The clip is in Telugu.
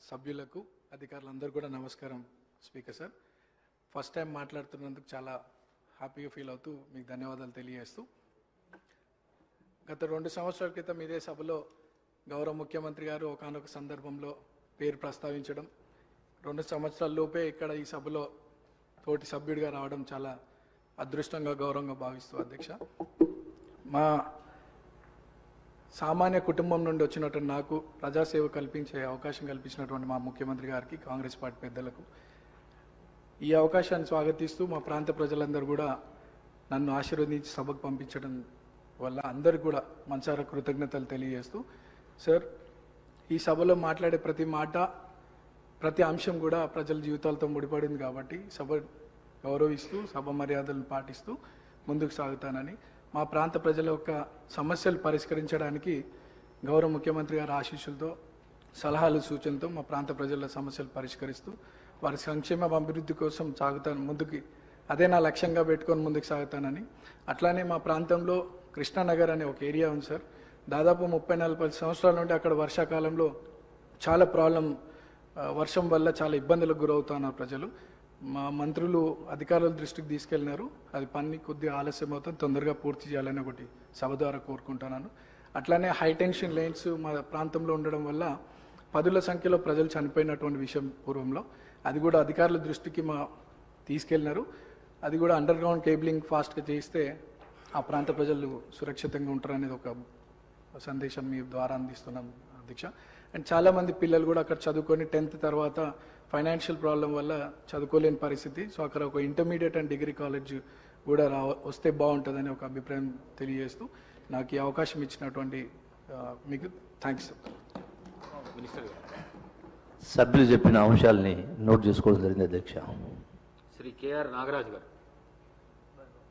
సభ్యులకు అధికారులందరూ కూడా నమస్కారం. స్పీకర్ సార్, ఫస్ట్ టైం మాట్లాడుతున్నందుకు చాలా హ్యాపీగా ఫీల్ అవుతూ మీకు ధన్యవాదాలు తెలియజేస్తూ, గత 2 సంవత్సరాల క్రితం ఇదే సభలో గౌరవ ముఖ్యమంత్రి గారు ఒకానొక సందర్భంలో పేరు ప్రస్తావించడం, 2 సంవత్సరాల లోపే ఇక్కడ ఈ సభలో తోటి సభ్యుడిగా రావడం చాలా అదృష్టంగా గౌరవంగా భావిస్తూ అధ్యక్ష, మా సామాన్య కుటుంబం నుండి వచ్చినటువంటి నాకు ప్రజాసేవ కల్పించే అవకాశం కల్పించినటువంటి మా ముఖ్యమంత్రి గారికి, కాంగ్రెస్ పార్టీ పెద్దలకు ఈ అవకాశాన్ని స్వాగతిస్తూ మా ప్రాంత ప్రజలందరూ కూడా నన్ను ఆశీర్వదించి సభకు పంపించడం వల్ల అందరికీ కూడా మనసారా కృతజ్ఞతలు తెలియజేస్తూ, సార్ ఈ సభలో మాట్లాడే ప్రతి మాట ప్రతి అంశం కూడా ప్రజల జీవితాలతో ముడిపడింది కాబట్టి సభ గౌరవిస్తూ సభ మర్యాదలను పాటిస్తూ ముందుకు సాగుతానని, మా ప్రాంత ప్రజల యొక్క సమస్యలు పరిష్కరించడానికి గౌరవ ముఖ్యమంత్రి గారి ఆశీస్సులతో సలహాలు సూచనలతో మా ప్రాంత ప్రజల సమస్యలు పరిష్కరిస్తూ వారి సంక్షేమ అభివృద్ధి కోసం సాగుతాను ముందుకి, అదే నా లక్ష్యంగా పెట్టుకొని ముందుకు సాగుతానని. అట్లానే మా ప్రాంతంలో కృష్ణానగర్ అనే ఒక ఏరియా ఉంది సార్, దాదాపు 30-40 సంవత్సరాల నుండి అక్కడ వర్షాకాలంలో చాలా వర్షం వల్ల చాలా ఇబ్బందులకు గురవుతున్నారు ప్రజలు. మా మంత్రులు అధికారుల దృష్టికి తీసుకెళ్ళినారు, అది పని కొద్దిగా ఆలస్యం అవుతుంది, తొందరగా పూర్తి చేయాలని ఒకటి సభ ద్వారా కోరుకుంటున్నాను. అట్లానే హై టెన్షన్ లైన్స్ మా ప్రాంతంలో ఉండడం వల్ల 10ల సంఖ్యలో ప్రజలు చనిపోయినటువంటి విషయం పూర్వంలో, అది కూడా అధికారుల దృష్టికి తీసుకెళ్ళినారు. అది కూడా అండర్ గ్రౌండ్ కేబులింగ్ ఫాస్ట్గా చేస్తే ఆ ప్రాంత ప్రజలు సురక్షితంగా ఉంటారనేది ఒక సందేశం మీ ద్వారా అందిస్తున్నాం అధ్యక్ష. అండ్ చాలామంది పిల్లలు కూడా అక్కడ చదువుకొని 10th తర్వాత ఫైనాన్షియల్ ప్రాబ్లం వల్ల చదువుకోలేని పరిస్థితి. సో అక్కడ ఒక ఇంటర్మీడియట్ అండ్ డిగ్రీ కాలేజ్ కూడా వస్తే బాగుంటుందని ఒక అభిప్రాయం తెలియజేస్తూ నాకు ఈ అవకాశం ఇచ్చినటువంటి మీకు థ్యాంక్స్. సభ్యులు చెప్పిన అంశాలని నోట్ చేసుకోవడం జరిగింది అధ్యక్ష. శ్రీ కేఆర్ నాగరాజు గారు.